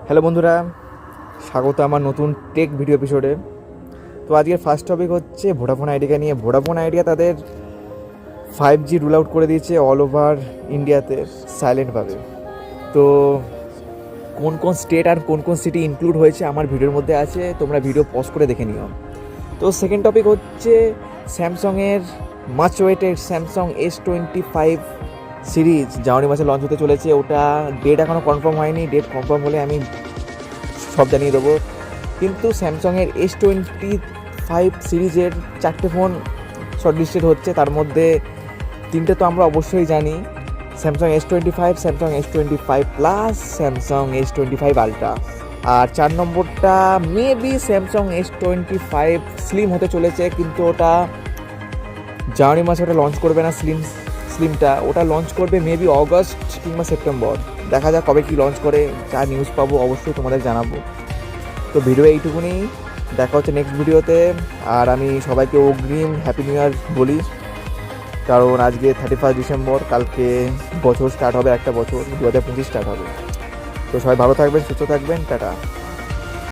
Hello বন্ধুরা, স্বাগত আমার নতুন টেক ভিডিও এপিসোডে। তো আজকের ফার্স্ট টপিক হচ্ছে ভোডাফোন আইডিয়া নিয়ে। ভোডাফোন আইডিয়া তাদের 5G রুল আউট করে দিয়েছে অল ওভার ইন্ডিয়াতে সাইলেন্টভাবে। তো কোন কোন স্টেট আর কোন কোন সিটি ইনক্লুড হয়েছে আমার ভিডিওর মধ্যে আছে, তোমরা ভিডিও পজ করে দেখে নিও। তো সেকেন্ড টপিক হচ্ছে স্যামসংয়ের much waited Samsung S25 series জানুয়ারি মাসে লঞ্চ হতে চলেছে। ওটা ডেট এখনও কনফার্ম হয়নি, ডেট কনফার্ম হলে আমি সব জানিয়ে দেবো। কিন্তু স্যামসংয়ের S25 সিরিজের 4টে ফোন শর্টলিস্টেড হচ্ছে, তার মধ্যে 3টে তো আমরা অবশ্যই জানি, Samsung S25, Samsung S25 plus, Samsung S25 ultra. আর 4 নম্বরটা মেবি স্যামসাং S25 স্লিম হতে চলেছে, কিন্তু ওটা জানুয়ারি মাসে ওটা লঞ্চ করবে না। স্লিমটা ওটা লঞ্চ করবে মেবি অগস্ট কিংবা সেপ্টেম্বর। দেখা যাক কবে কী লঞ্চ করে, যা নিউজ পাবো অবশ্যই তোমাদের জানাবো। তো ভিডিও এইটুকুনি, দেখা হচ্ছে নেক্সট ভিডিওতে। আর আমি সবাইকে অগ্রিম হ্যাপি নিউ ইয়ার বলি, কারণ আজকে 31 ডিসেম্বর, কালকে বছর স্টার্ট হবে, একটা বছর 2025 স্টার্ট হবে। তো সবাই ভালো থাকবেন, সুস্থ থাকবেন, টাটা।